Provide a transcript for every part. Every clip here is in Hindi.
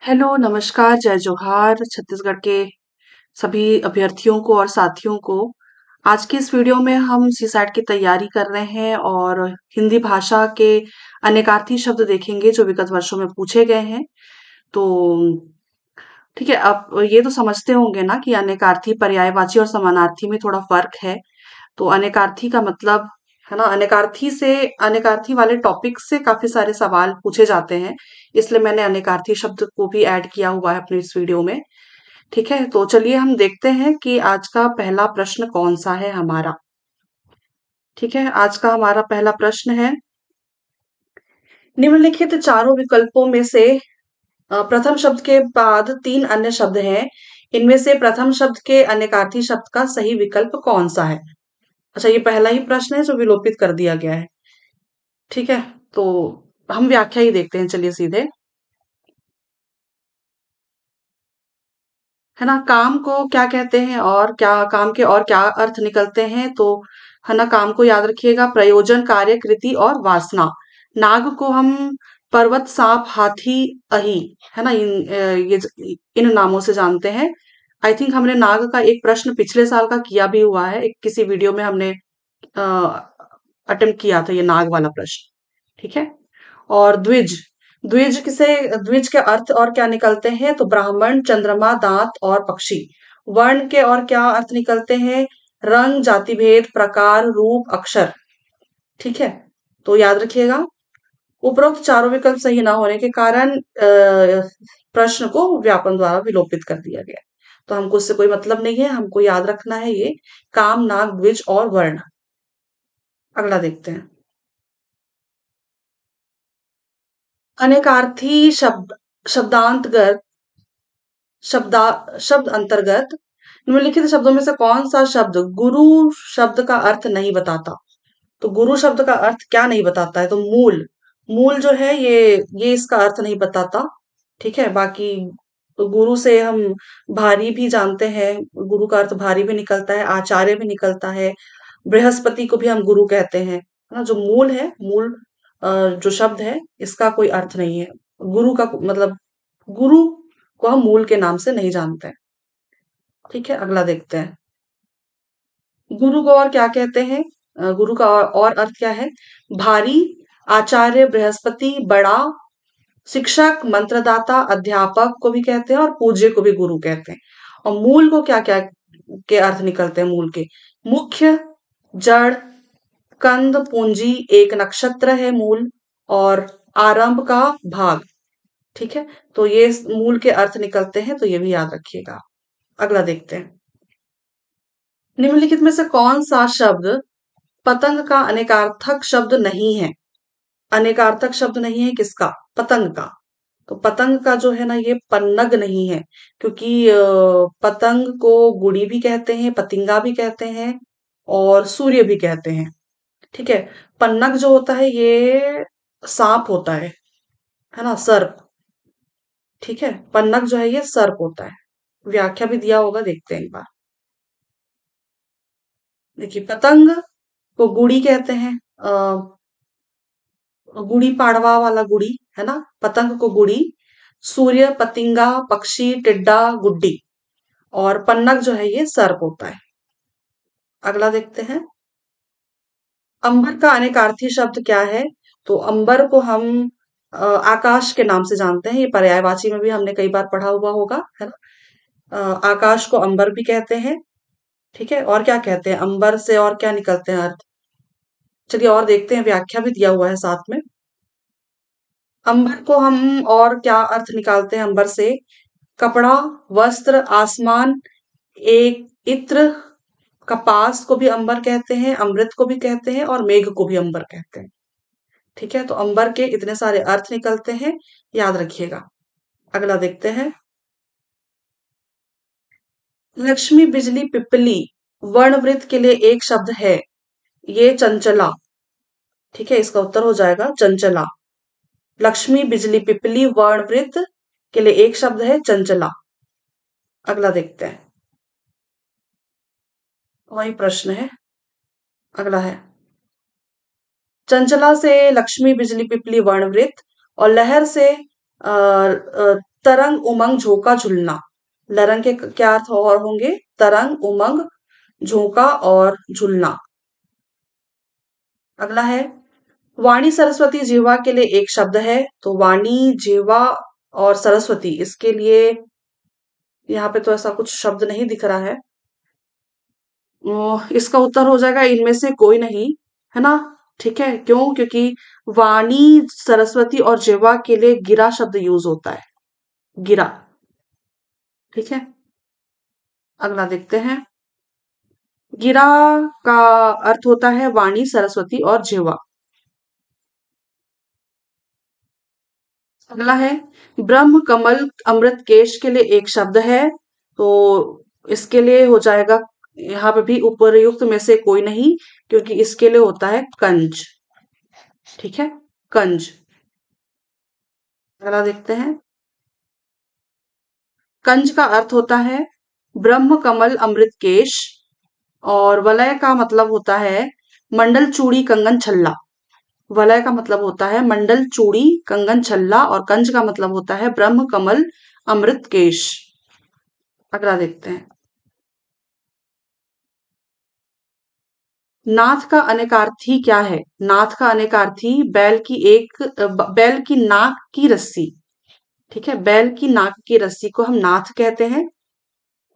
हेलो, नमस्कार, जय जोहार छत्तीसगढ़ के सभी अभ्यर्थियों को और साथियों को। आज की इस वीडियो में हम सीसैट की तैयारी कर रहे हैं और हिंदी भाषा के अनेकार्थी शब्द देखेंगे जो विगत वर्षों में पूछे गए हैं। तो ठीक है, आप ये तो समझते होंगे ना कि अनेकार्थी, पर्यायवाची और समानार्थी में थोड़ा फर्क है। तो अनेकार्थी का मतलब है ना, अनेकार्थी वाले टॉपिक से काफी सारे सवाल पूछे जाते हैं। इसलिए मैंने अनेकार्थी शब्द को भी ऐड किया हुआ है अपने इस वीडियो में। ठीक है, तो चलिए हम देखते हैं कि आज का पहला प्रश्न कौन सा है हमारा। ठीक है, आज का हमारा पहला प्रश्न है, निम्नलिखित चारों विकल्पों में से प्रथम शब्द के बाद तीन अन्य शब्द हैं। इनमें से प्रथम शब्द के अनेकार्थी शब्द का सही विकल्प कौन सा है? अच्छा, ये पहला ही प्रश्न है जो विलोपित कर दिया गया है। ठीक है, तो हम व्याख्या ही देखते हैं, चलिए सीधे। है ना, काम को क्या कहते हैं और क्या काम के और क्या अर्थ निकलते हैं? तो है ना, काम को याद रखिएगा, प्रयोजन, कार्य, कृति और वासना। नाग को हम पर्वत, सांप, हाथी, अही, है ना, इन नामों से जानते हैं। आई थिंक हमने नाग का एक प्रश्न पिछले साल का किया भी हुआ है, एक किसी वीडियो में हमने अटेम्प्ट किया था ये नाग वाला प्रश्न। ठीक है, और द्विज, द्विज के अर्थ और क्या निकलते हैं? तो ब्राह्मण, चंद्रमा, दांत और पक्षी। वर्ण के और क्या अर्थ निकलते हैं? रंग, जाति भेद, प्रकार, रूप, अक्षर। ठीक है, तो याद रखिएगा, उपरोक्त चारों विकल्प सही ना होने के कारण प्रश्न को व्यापन द्वारा विलोपित कर दिया गया। तो हमको इससे कोई मतलब नहीं है, हमको याद रखना है ये काम, नाग, द्विज और वर्ण। अगला देखते हैं, अनेकार्थी शब्दांतर्गत शब्दा शब्द अंतर्गत निम्नलिखित शब्दों में से कौन सा शब्द गुरु शब्द का अर्थ नहीं बताता? तो गुरु शब्द का अर्थ क्या नहीं बताता है? तो मूल, मूल जो है ये इसका अर्थ नहीं बताता। ठीक है, बाकी तो गुरु से हम भारी भी जानते हैं, गुरु का अर्थ भारी भी निकलता है, आचार्य भी निकलता है, बृहस्पति को भी हम गुरु कहते हैं। है ना, जो मूल है, मूल जो शब्द है, इसका कोई अर्थ नहीं है। गुरु का मतलब गुरु को हम मूल के नाम से नहीं जानते हैं। ठीक है, अगला देखते हैं, गुरु को और क्या कहते हैं? गुरु का और अर्थ क्या है? भारी, आचार्य, बृहस्पति, बड़ा, शिक्षक, मंत्रदाता, अध्यापक को भी कहते हैं और पूज्य को भी गुरु कहते हैं। और मूल को क्या क्या के अर्थ निकलते हैं? मूल के मुख्य, जड़, कंद, पूंजी, एक नक्षत्र है मूल, और आरंभ का भाग। ठीक है, तो ये मूल के अर्थ निकलते हैं, तो ये भी याद रखिएगा। अगला देखते हैं, निम्नलिखित में से कौन सा शब्द पतंग का अनेकार्थक शब्द नहीं है? अनेकार्थक शब्द नहीं है किसका? पतंग का। तो पतंग का जो है ना, ये पन्नग नहीं है, क्योंकि पतंग को गुड़ी भी कहते हैं, पतिंगा भी कहते हैं और सूर्य भी कहते हैं। ठीक है, पन्नग जो होता है ये सांप होता है ना, सर्प। ठीक है, पन्नग जो है ये सर्प होता है। व्याख्या भी दिया होगा, देखते हैं एक बार। देखिए, पतंग को गुड़ी कहते हैं, गुड़ी पाड़वा वाला गुड़ी, है ना, पतंग को गुड़ी, सूर्य, पतिंगा, पक्षी, टिड्डा, गुड्डी, और पन्नग जो है ये सर्प होता है। अगला देखते हैं, अंबर का अनेकार्थी शब्द क्या है? तो अंबर को हम आकाश के नाम से जानते हैं, ये पर्यायवाची में भी हमने कई बार पढ़ा हुआ होगा, है ना। आकाश को अंबर भी कहते हैं। ठीक है, और क्या कहते हैं अंबर से, और क्या निकलते हैं अर्थ? चलिए और देखते हैं, व्याख्या भी दिया हुआ है साथ में। अंबर को हम और क्या अर्थ निकालते हैं अंबर से? कपड़ा, वस्त्र, आसमान, एक इत्र, कपास को भी अंबर कहते हैं, अमृत को भी कहते हैं और मेघ को भी अंबर कहते हैं। ठीक है, तो अंबर के इतने सारे अर्थ निकलते हैं, याद रखिएगा। अगला देखते हैं, लक्ष्मी, बिजली, पिपली वर्णवृत्त के लिए एक शब्द है, ये चंचला। ठीक है, इसका उत्तर हो जाएगा चंचला। लक्ष्मी, बिजली, पिपली वर्णवृत्त के लिए एक शब्द है चंचला। अगला देखते हैं, वही प्रश्न है। अगला है, चंचला से लक्ष्मी, बिजली, पिपली वर्णवृत्त, और लहर से तरंग उमंग झोंका झुलना। लरंग के क्या अर्थ और होंगे? तरंग उमंग झोंका और झुलना। अगला है वाणी सरस्वती जिह्वा के लिए एक शब्द है। तो वाणी, जिह्वा और सरस्वती, इसके लिए यहाँ पे तो ऐसा कुछ शब्द नहीं दिख रहा है। इसका उत्तर हो जाएगा इनमें से कोई नहीं, है ना? ठीक है, क्यों? क्योंकि वाणी, सरस्वती और जिह्वा के लिए गिरा शब्द यूज होता है, गिरा। ठीक है, अगला देखते हैं। गिरा का अर्थ होता है वाणी, सरस्वती और जिह्वा। अगला है ब्रह्म कमल अमृत केश के लिए एक शब्द है। तो इसके लिए हो जाएगा यहाँ पे भी उपरयुक्त में से कोई नहीं, क्योंकि इसके लिए होता है कंज। ठीक है, कंज। अगला देखते हैं। कंज का अर्थ होता है ब्रह्म कमल अमृत केश, और वलय का मतलब होता है मंडल चूड़ी कंगन छल्ला। वलय का मतलब होता है मंडल चूड़ी कंगन छल्ला, और कंज का मतलब होता है ब्रह्म कमल अमृत केश। अगला देखते हैं। नाथ का अनेकार्थी क्या है? नाथ का अनेकार्थी बैल की नाक की रस्सी। ठीक है, बैल की नाक की रस्सी को हम नाथ कहते हैं।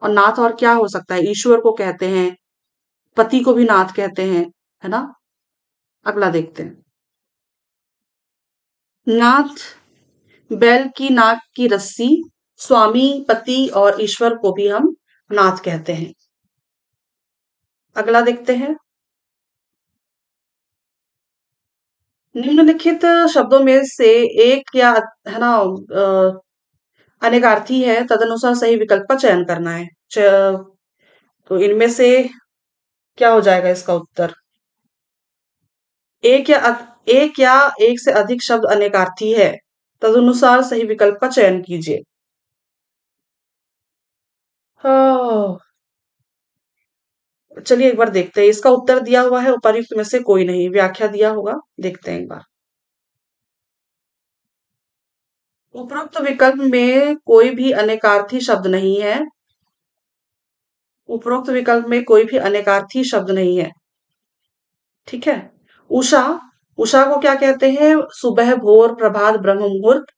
और नाथ और क्या हो सकता है? ईश्वर को कहते हैं, पति को भी नाथ कहते हैं, है ना? अगला देखते हैं। नाथ, बैल की नाक की रस्सी, स्वामी, पति और ईश्वर को भी हम नाथ कहते हैं। अगला देखते हैं। निम्नलिखित शब्दों में से एक या, है ना, अनेकार्थी है, तदनुसार सही विकल्प का चयन करना है। तो इनमें से क्या हो जाएगा इसका उत्तर? एक या एक से अधिक शब्द अनेकार्थी है, तदनुसार सही विकल्प का चयन कीजिए। हाँ, चलिए एक बार देखते हैं। इसका उत्तर दिया हुआ है उपर्युक्त में से कोई नहीं, व्याख्या दिया होगा, देखते हैं एक बार। उपरोक्त विकल्प में कोई भी अनेकार्थी शब्द नहीं है। उपरोक्त विकल्प में कोई भी अनेकार्थी शब्द नहीं है। ठीक है। उषा, उषा को क्या कहते हैं? सुबह, भोर, प्रभात, ब्रह्म मुहूर्त।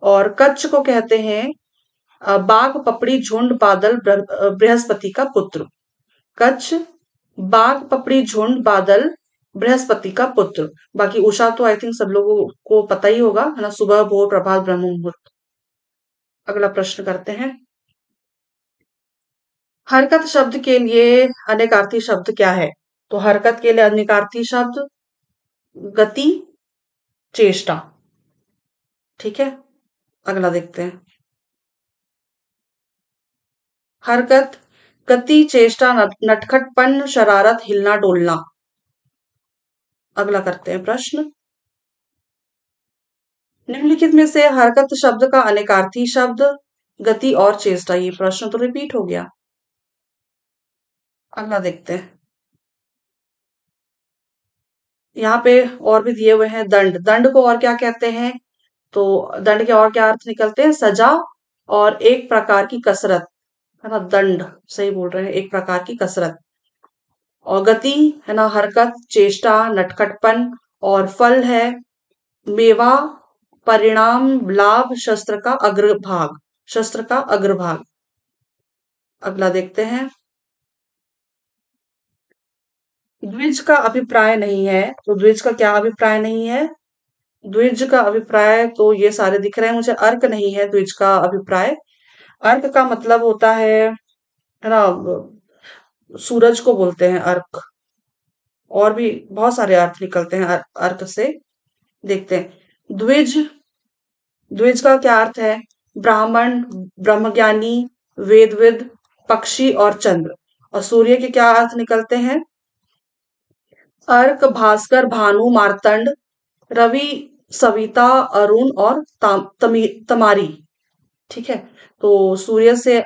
और कच्छ को कहते हैं बाघ, पपड़ी, झुंड, बादल, बृहस्पति का पुत्र। कच्छ, बाघ, पपड़ी, झुंड, बादल, बृहस्पति का पुत्र। बाकी उषा तो आई थिंक सब लोगों को पता ही होगा, है ना? सुबह, भोर, प्रभात, ब्रह्म मुहूर्त। अगला प्रश्न करते हैं। हरकत शब्द के लिए अनेकार्थी शब्द क्या है? तो हरकत के लिए अनेकार्थी शब्द गति, चेष्टा। ठीक है, अगला देखते हैं। हरकत, गति, चेष्टा, नटखटपन, शरारत, हिलना डोलना। अगला करते हैं प्रश्न। निम्नलिखित में से हरकत शब्द का अनेकार्थी शब्द गति और चेष्टा। ये प्रश्न तो रिपीट हो गया। अगला देखते हैं। यहाँ पे और भी दिए हुए हैं। दंड, दंड को और क्या कहते हैं? तो दंड के और क्या अर्थ निकलते हैं? सजा और एक प्रकार की कसरत, है ना? दंड, सही बोल रहे हैं, एक प्रकार की कसरत। और गति, है ना, हरकत, चेष्टा, नटखटपन। और फल है मेवा, परिणाम, लाभ, शस्त्र का अग्रभाग, शस्त्र का अग्रभाग। अगला देखते हैं। द्विज का अभिप्राय नहीं है। तो द्विज का क्या अभिप्राय नहीं है? द्विज का अभिप्राय तो ये सारे दिख रहे हैं मुझे। अर्क नहीं है द्विज का अभिप्राय। अर्क का मतलब होता है ना, सूरज को बोलते हैं अर्क। और भी बहुत सारे अर्थ निकलते हैं अर्क से। देखते हैं। द्विज, द्विज का क्या अर्थ है? ब्राह्मण, ब्रह्मज्ञानी, वेदविद, पक्षी और चंद्र। और सूर्य के क्या अर्थ निकलते हैं? अर्क, भास्कर, भानु, मार्तंड, रवि, सविता, अरुण और तमारी। ठीक है, तो सूर्य से,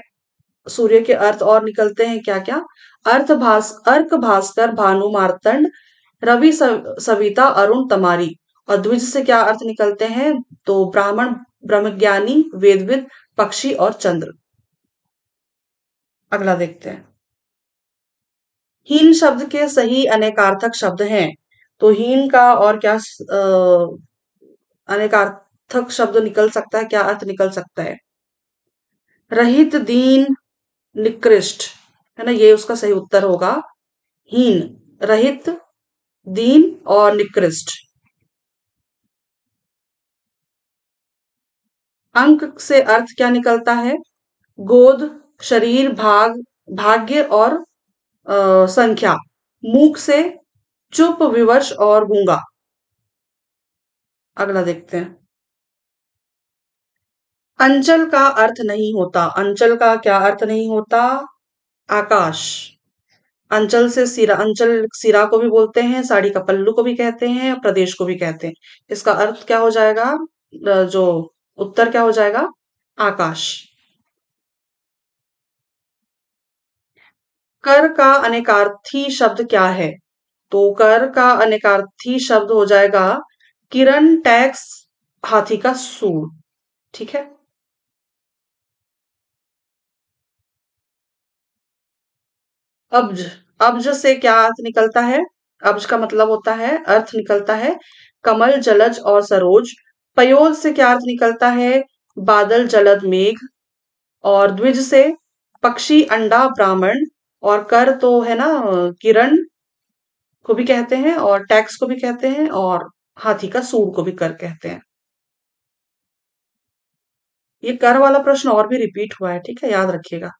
सूर्य के अर्थ और निकलते हैं क्या क्या? अर्क, भास्कर, भानु, मार्तंड, रवि, सविता, अरुण, तमारी। और द्विज से क्या अर्थ निकलते हैं? तो ब्राह्मण, ब्रह्मज्ञानी, वेदविद, पक्षी और चंद्र। अगला देखते हैं। हीन शब्द के सही अनेकार्थक शब्द हैं। तो हीन का और क्या अनेकार्थक शब्द निकल सकता है, क्या अर्थ निकल सकता है? रहित, दीन, निकृष्ट, है ना, ये उसका सही उत्तर होगा। हीन, रहित, दीन और निकृष्ट। अंक से अर्थ क्या निकलता है? गोद, शरीर, भाग्य और संख्या। मूक से चुप, विवश और गूंगा। अगला देखते हैं। अंचल का अर्थ नहीं होता। अंचल का क्या अर्थ नहीं होता? आकाश। अंचल से सिरा, अंचल सिरा को भी बोलते हैं, साड़ी का पल्लू को भी कहते हैं, प्रदेश को भी कहते हैं। इसका अर्थ क्या हो जाएगा? जो उत्तर क्या हो जाएगा? आकाश। कर का अनेकार्थी शब्द क्या है? तो कर का अनेकार्थी शब्द हो जाएगा किरण, टैक्स, हाथी का सूंड। ठीक है। अब्ज। अब्ज से क्या अर्थ निकलता है? अब्ज का मतलब होता है, अर्थ निकलता है कमल, जलज और सरोज। पयोल से क्या अर्थ निकलता है? बादल, जलद, मेघ। और द्विज से पक्षी, अंडा, ब्राह्मण। और कर तो है ना, किरण को भी कहते हैं और टैक्स को भी कहते हैं और हाथी का सूंड को भी कर कहते हैं। ये कर वाला प्रश्न और भी रिपीट हुआ है, ठीक है, याद रखिएगा।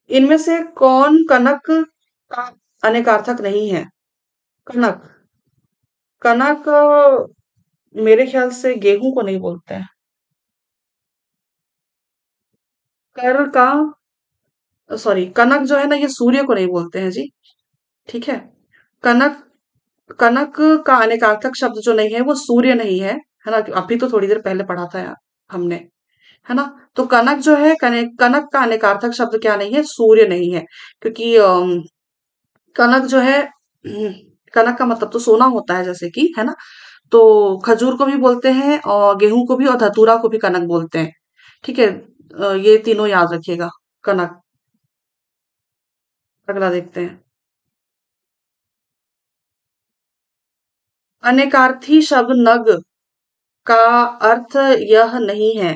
इनमें से कौन कनक का अनेकार्थक नहीं है? कनक। कनक मेरे ख्याल से गेहूं को नहीं बोलते हैं। कर का, सॉरी, कनक जो है ना, ये सूर्य को नहीं बोलते हैं जी। ठीक है। कनक, कनक का अनेकार्थक शब्द जो नहीं है वो सूर्य नहीं है ना? अभी तो थोड़ी देर पहले पढ़ा था यार हमने, है ना? तो कनक जो है, कनक का अनेकार्थक शब्द क्या नहीं है? सूर्य नहीं है। क्योंकि कनक जो है, कनक का मतलब तो सोना होता है, जैसे कि, है ना? तो खजूर को भी बोलते हैं और गेहूं को भी और धतूरा को भी कनक बोलते हैं। ठीक है। ये तीनों याद रखिएगा। कनक। अगला देखते हैं। अनेकार्थी शब्द नग का अर्थ यह नहीं है।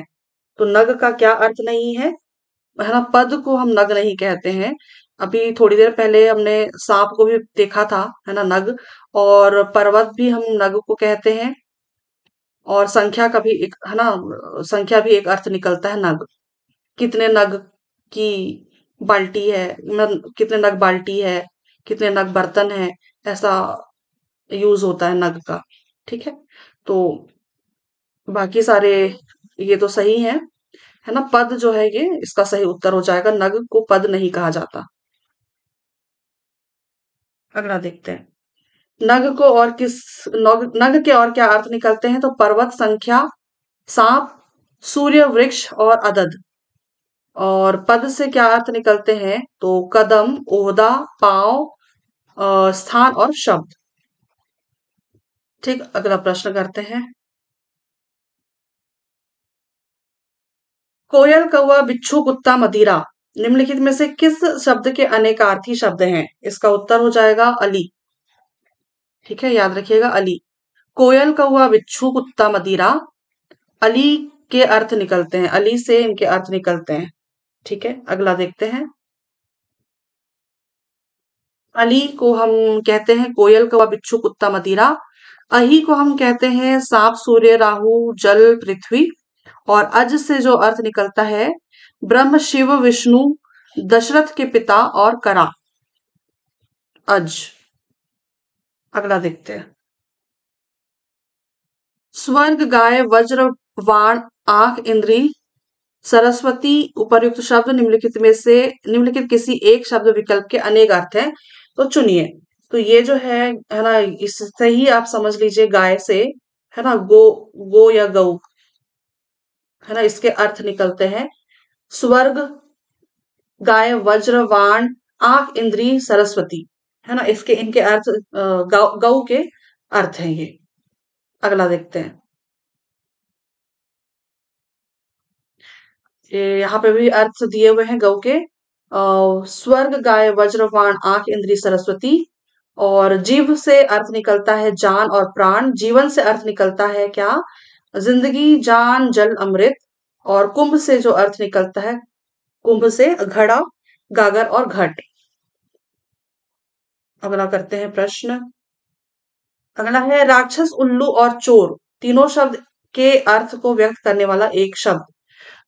तो नग का क्या अर्थ नहीं है ना? पद को हम नग नहीं कहते हैं। अभी थोड़ी देर पहले हमने सांप को भी देखा था, है ना, नग। और पर्वत भी हम नग को कहते हैं। और संख्या का भी एक, है ना, संख्या भी एक अर्थ निकलता है नग। कितने नग की बाल्टी है, कितने नग बाल्टी है, कितने नग बर्तन है, ऐसा यूज होता है नग का। ठीक है। तो बाकी सारे ये तो सही है ना? पद जो है ये इसका सही उत्तर हो जाएगा, नग को पद नहीं कहा जाता। अगला देखते हैं। नग को और किस, नग के और क्या अर्थ निकलते हैं? तो पर्वत, संख्या, सांप, सूर्य, वृक्ष और अदद। और पद से क्या अर्थ निकलते हैं? तो कदम, ओहदा, पांव, स्थान और शब्द। ठीक, अगला प्रश्न करते हैं। कोयल, कौवा, बिच्छू, कुत्ता, मदिरा निम्नलिखित में से किस शब्द के अनेकार्थी शब्द हैं? इसका उत्तर हो जाएगा अली। ठीक है, याद रखिएगा, अली। कोयल, कौवा, बिच्छू, कुत्ता, मदिरा, अली के अर्थ निकलते हैं, अली से इनके अर्थ निकलते हैं। ठीक है, अगला देखते हैं। अली को हम कहते हैं कोयल, कौवा, बिच्छू, कुत्ता, मदिरा। अही को हम कहते हैं सांप, सूर्य, राहु, जल, पृथ्वी। और अज से जो अर्थ निकलता है ब्रह्म, शिव, विष्णु, दशरथ के पिता और करा। अज। अगला देखते हैं। स्वर्ग, गाय, वज्र, वाण, आंख, इंद्री, सरस्वती उपर्युक्त शब्द निम्नलिखित किसी एक शब्द विकल्प के अनेक अर्थ हैं, तो चुनिए। तो ये जो है ना, इससे ही आप समझ लीजिए गाय से, है ना, गो, गो या गौ, है ना, इसके अर्थ निकलते हैं स्वर्ग, गाय, वज्र, वाण, आंख, इंद्री, सरस्वती, है ना, इसके इनके अर्थ गौ के अर्थ हैं ये। अगला देखते हैं। यहाँ पे भी अर्थ दिए हुए हैं गौ के। स्वर्ग गाय वज्रवाण आंख इंद्री सरस्वती। और जीव से अर्थ निकलता है जान और प्राण। जीवन से अर्थ निकलता है क्या? जिंदगी जान जल अमृत। और कुंभ से जो अर्थ निकलता है, कुंभ से घड़ा गागर और घट। अगला करते हैं प्रश्न। अगला है राक्षस उल्लू और चोर तीनों शब्द के अर्थ को व्यक्त करने वाला एक शब्द।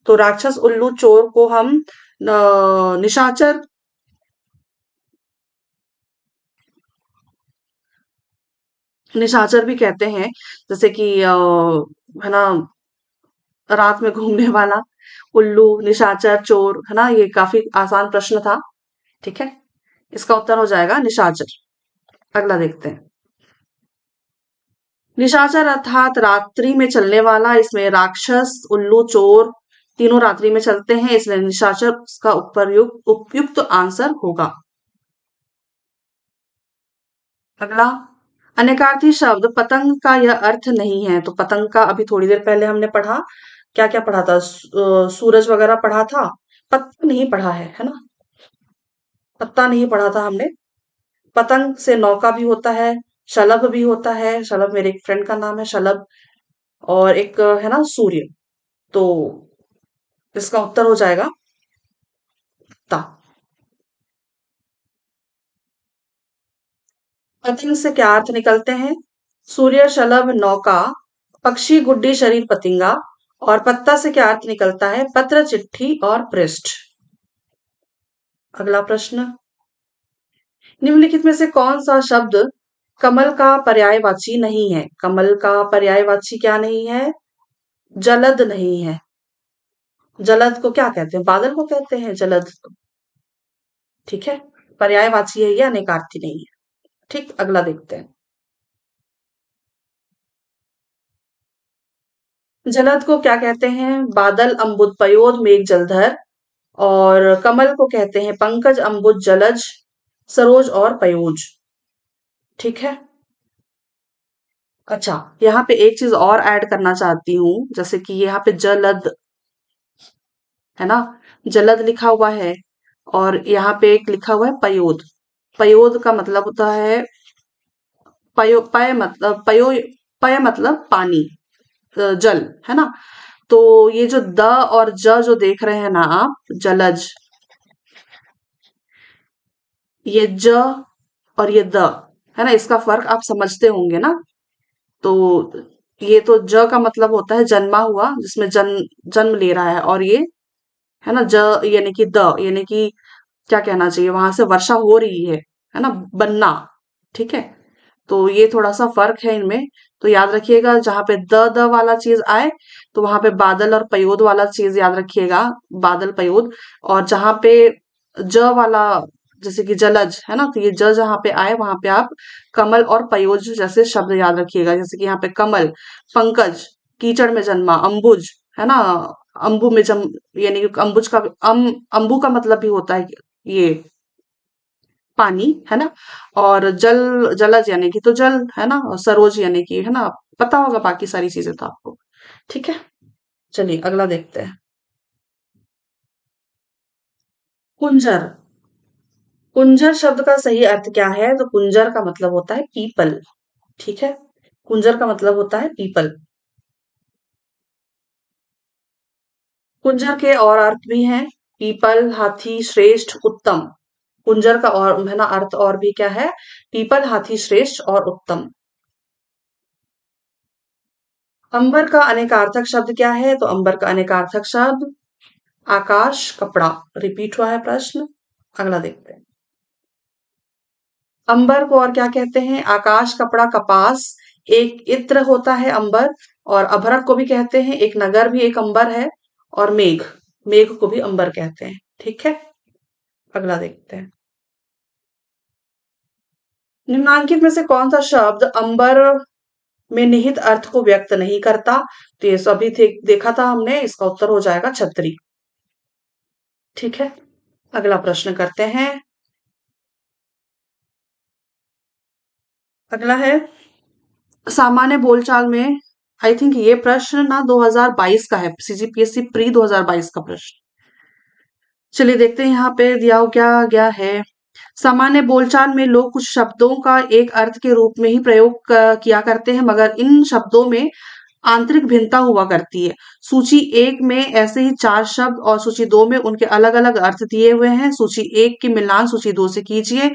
तो राक्षस उल्लू चोर को हम निशाचर निशाचर भी कहते हैं। जैसे कि है ना, रात में घूमने वाला उल्लू, निशाचर, चोर, है ना। ये काफी आसान प्रश्न था। ठीक है, इसका उत्तर हो जाएगा निशाचर। अगला देखते हैं। निशाचर अर्थात रात्रि में चलने वाला। इसमें राक्षस उल्लू चोर तीनों रात्रि में चलते हैं, इसलिए निशाचर इसका उपयुक्त आंसर होगा। अगला, अनेकार्थी शब्द पतंग का यह अर्थ नहीं है। तो पतंग का अभी थोड़ी देर पहले हमने पढ़ा। क्या क्या पढ़ा था? सूरज वगैरह पढ़ा था। पत्ता नहीं पढ़ा है ना। पत्ता नहीं पढ़ा था हमने। पतंग से नौका भी होता है, शलभ भी होता है। शलभ मेरे एक फ्रेंड का नाम है शलभ। और एक है ना सूर्य। तो इसका उत्तर हो जाएगा ता। पतंग से क्या अर्थ निकलते हैं? सूर्य, शलभ, नौका, पक्षी, गुड्डी, शरीर, पतिंगा। और पत्ता से क्या अर्थ निकलता है? पत्र, चिट्ठी और पृष्ठ। अगला प्रश्न। निम्नलिखित में से कौन सा शब्द कमल का पर्यायवाची नहीं है? कमल का पर्यायवाची क्या नहीं है? जलद नहीं है। जलद को क्या कहते हैं? बादल को कहते हैं जलद। ठीक है, पर्यायवाची है, ये अनेकार्थी नहीं है। ठीक, अगला देखते हैं। जलद को क्या कहते हैं? बादल, अम्बुद, पयोद, मेघ, जलधर। और कमल को कहते हैं पंकज, अम्बुज, जलज, सरोज और पयोज। ठीक है। अच्छा, यहाँ पे एक चीज और ऐड करना चाहती हूँ। जैसे कि यहाँ पे जलद है ना, जलद लिखा हुआ है। और यहाँ पे एक लिखा हुआ है पयोद। पयोद का मतलब होता है पयो पय मतलब पानी, जल, है ना। तो ये जो द और ज जो देख रहे हैं ना आप, जलज, ये ज और ये द, है ना, इसका फर्क आप समझते होंगे ना। तो ये तो ज का मतलब होता है जन्मा हुआ, जिसमें जन्म ले रहा है। और ये है ना ज, यानी कि द, यानी कि क्या कहना चाहिए, वहां से वर्षा हो रही है ना, बनना। ठीक है। तो ये थोड़ा सा फर्क है इनमें। तो याद रखिएगा, जहां पे द वाला चीज आए तो वहां पे बादल और पयोद वाला चीज याद रखिएगा, बादल पयोद। और जहां पे ज वाला, जैसे कि जलज है ना, तो ये ज जहां पे आए वहां पे आप कमल और पयोज जैसे शब्द याद रखिएगा। जैसे कि यहाँ पे कमल, पंकज, कीचड़ में जन्मा, अंबुज, है ना, अंबु में जम, यानी कि अंबुज का अंबु का मतलब भी होता है ये पानी, है ना। और जलज यानी कि तो जल, है ना। और सरोज यानी कि, है ना, पता होगा बाकी सारी चीजें तो आपको। ठीक है, चलिए अगला देखते हैं। कुंजर। कुंजर शब्द का सही अर्थ क्या है? तो कुंजर का मतलब होता है पीपल। ठीक है, कुंजर का मतलब होता है पीपल। कुंजर के और अर्थ भी हैं। पीपल, हाथी, श्रेष्ठ, उत्तम। कुंजर का और, है ना, अर्थ और भी क्या है? पीपल, हाथी, श्रेष्ठ और उत्तम। अंबर का अनेकार्थक शब्द क्या है? तो अंबर का अनेकार्थक शब्द आकाश, कपड़ा। रिपीट हुआ है प्रश्न। अगला देखते हैं। अंबर को और क्या कहते हैं? आकाश, कपड़ा, कपास, एक इत्र होता है अंबर। और अभरक को भी कहते हैं, एक नगर भी एक अंबर है। और मेघ, मेघ को भी अंबर कहते हैं। ठीक है, अगला देखते हैं। निम्नांकित में से कौन सा शब्द अंबर में निहित अर्थ को व्यक्त नहीं करता? तो ये सभी देखा था हमने, इसका उत्तर हो जाएगा छतरी। ठीक है, अगला प्रश्न करते हैं। अगला है, सामान्य बोलचाल में आई थिंक ये प्रश्न ना 2022 का है, सीजीपीएससी प्री 2022 का प्रश्न। चलिए देखते हैं यहाँ पे दिया हो क्या गया है। सामान्य बोलचाल में लोग कुछ शब्दों का एक अर्थ के रूप में ही प्रयोग किया करते हैं, मगर इन शब्दों में आंतरिक भिन्नता हुआ करती है। सूची 1 में ऐसे ही 4 शब्द और सूची 2 में उनके अलग अलग अर्थ दिए हुए हैं। सूची 1 की मिलान सूची 2 से कीजिए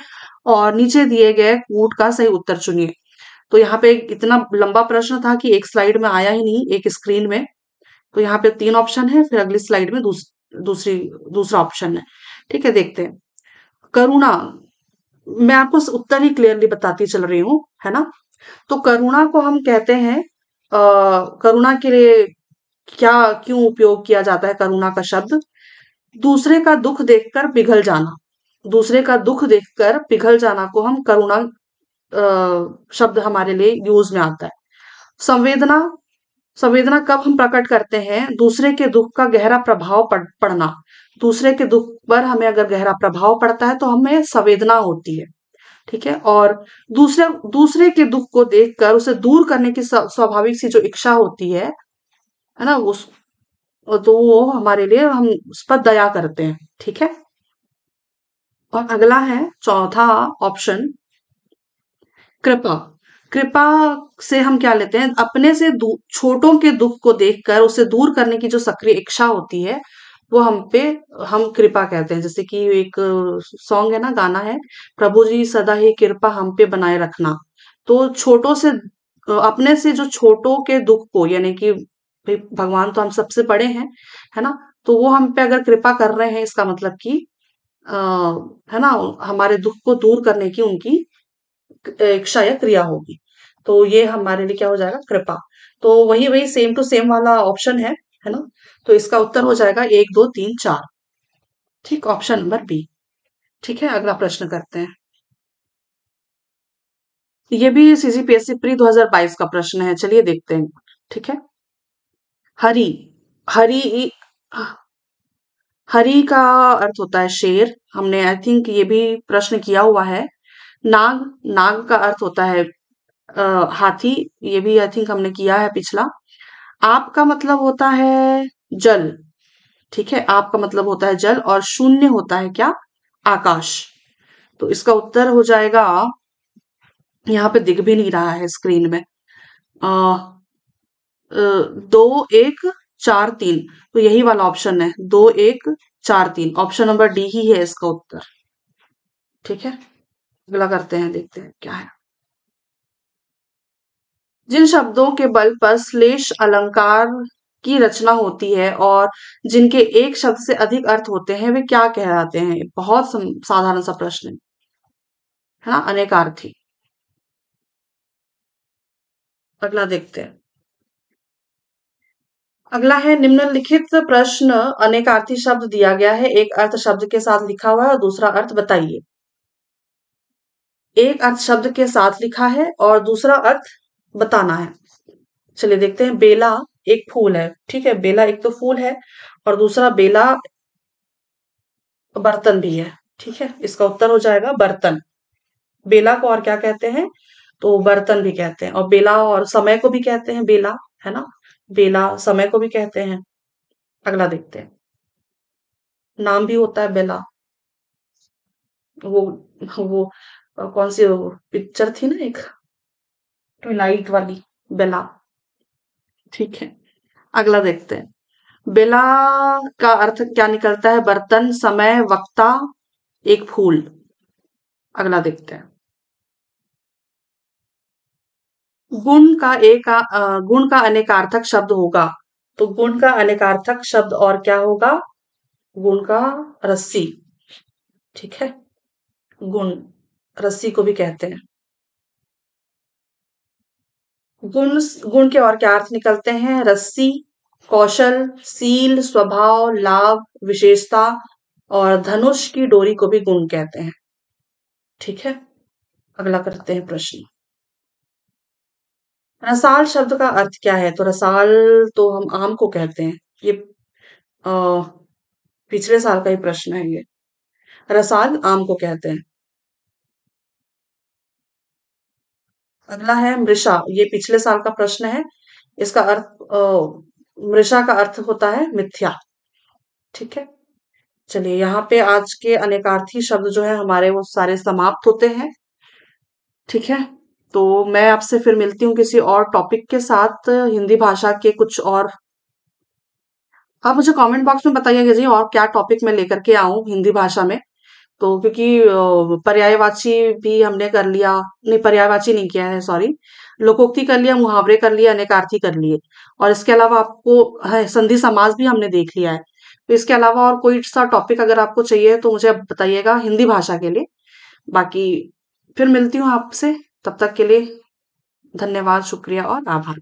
और नीचे दिए गए कूट का सही उत्तर चुनिए। तो यहाँ पे इतना लंबा प्रश्न था कि एक स्लाइड में आया ही नहीं, एक स्क्रीन में। तो यहाँ पे 3 ऑप्शन है, फिर अगली स्लाइड में दूसरी दूसरा ऑप्शन है। ठीक है, देखते हैं। करुणा, मैं आपको उत्तर ही क्लियरली बताती चल रही हूँ, है ना। तो करुणा को हम कहते हैं, करुणा के लिए क्या क्यों उपयोग किया जाता है करुणा का शब्द? दूसरे का दुख देखकर पिघल जाना, दूसरे का दुख देखकर पिघल जाना को हम करुणा शब्द हमारे लिए यूज में आता है। संवेदना, संवेदना कब हम प्रकट करते हैं? दूसरे के दुख का गहरा प्रभाव पड़ना, दूसरे के दुख पर हमें अगर गहरा प्रभाव पड़ता है तो हमें संवेदना होती है। ठीक है, और दूसरे दूसरे के दुख को देखकर उसे दूर करने की स्वाभाविक सी जो इच्छा होती है ना, उस तो वो हमारे लिए हम उस पर दया करते हैं। ठीक है, और अगला है चौथा ऑप्शन, कृपा। कृपा से हम क्या लेते हैं? अपने से छोटों के दुख को देखकर उसे दूर करने की जो सक्रिय इच्छा होती है वो हम कृपा कहते हैं। जैसे कि एक सॉन्ग है ना, गाना है, प्रभु जी सदा ही कृपा हम पे बनाए रखना। तो छोटों से अपने से जो छोटों के दुख को, यानी कि भाई भगवान तो हम सबसे बड़े हैं, है ना, तो वो हम पे अगर कृपा कर रहे हैं, इसका मतलब कि आ, है ना, हमारे दुख को दूर करने की उनकी इच्छा या क्रिया होगी। तो ये हमारे लिए क्या हो जाएगा? कृपा। तो वही वही सेम टू सेम वाला ऑप्शन है ना। तो इसका उत्तर हो जाएगा 1 2 3 4। ठीक, ऑप्शन नंबर बी। ठीक है, अगला प्रश्न करते हैं। ये भी सीजीपीएससी प्री 2022 का प्रश्न है, चलिए देखते हैं। ठीक है, हरि, हरि, हरि का अर्थ होता है शेर। हमने आई थिंक ये भी प्रश्न किया हुआ है। नाग, नाग का अर्थ होता है हाथी। ये भी आई थिंक हमने किया है पिछला। आप का मतलब होता है जल। ठीक है, आप का मतलब होता है जल, और शून्य होता है क्या? आकाश। तो इसका उत्तर हो जाएगा, यहाँ पे दिख भी नहीं रहा है स्क्रीन में, अ, 2 1 4 3। तो यही वाला ऑप्शन है, 2 1 4 3। ऑप्शन नंबर डी ही है इसका उत्तर। ठीक है, अगला करते हैं, देखते हैं क्या है। जिन शब्दों के बल पर श्लेष अलंकार की रचना होती है और जिनके एक शब्द से अधिक अर्थ होते हैं, वे क्या कहलाते हैं? बहुत साधारण सा प्रश्न है ना, अनेकार्थी। अगला देखते हैं। अगला है, निम्नलिखित प्रश्न अनेकार्थी शब्द दिया गया है, एक अर्थ शब्द के साथ लिखा हुआ है और दूसरा अर्थ बताइए। एक अर्थ शब्द के साथ लिखा है और दूसरा अर्थ बताना है। चलिए देखते हैं। बेला एक फूल है। ठीक है, बेला एक तो फूल है और दूसरा बेला बर्तन भी है। ठीक है, इसका उत्तर हो जाएगा बर्तन। बेला को और क्या कहते हैं? तो बर्तन भी कहते हैं, और बेला और समय को भी कहते हैं बेला, है ना। बेला समय को भी कहते हैं। अगला देखते हैं। नाम भी होता है बेला। वो वो कौन सी पिक्चर थी ना, एक ट्विलाइट वाली, बेला। ठीक है, अगला देखते हैं। बेला का अर्थ क्या निकलता है? बर्तन, समय, वक्ता, एक फूल। अगला देखते हैं। गुण का अनेकार्थक शब्द होगा। तो गुण का अनेकार्थक शब्द और क्या होगा? गुण का रस्सी। ठीक है, गुण, रस्सी को भी कहते हैं। गुण, गुण के और क्या अर्थ निकलते हैं? रस्सी, कौशल, सील, स्वभाव, लाभ, विशेषता, और धनुष की डोरी को भी गुण कहते हैं। ठीक है, अगला करते हैं प्रश्न। रसाल शब्द का अर्थ क्या है? तो रसाल तो हम आम को कहते हैं। ये अ, पिछले साल का ही प्रश्न है ये। रसाल आम को कहते हैं। अगला है मृषा, ये पिछले साल का प्रश्न है। इसका अर्थ मृषा का अर्थ होता है मिथ्या। ठीक है, चलिए यहाँ पे आज के अनेकार्थी शब्द जो है हमारे वो सारे समाप्त होते हैं। ठीक है, तो मैं आपसे फिर मिलती हूँ किसी और टॉपिक के साथ, हिंदी भाषा के कुछ और। आप मुझे कमेंट बॉक्स में बताइएगा जी और क्या टॉपिक मैं लेकर के आऊं हिंदी भाषा में। तो क्योंकि पर्यायवाची भी हमने कर लिया, नहीं पर्यायवाची नहीं किया है, सॉरी, लोकोक्ति कर लिया, मुहावरे कर लिया, अनेकार्थी कर लिए, और इसके अलावा आपको संधि समास भी हमने देख लिया है। तो इसके अलावा और कोई सा टॉपिक अगर आपको चाहिए तो मुझे आप बताइएगा हिंदी भाषा के लिए। बाकी फिर मिलती हूँ आपसे, तब तक के लिए धन्यवाद, शुक्रिया और आभार।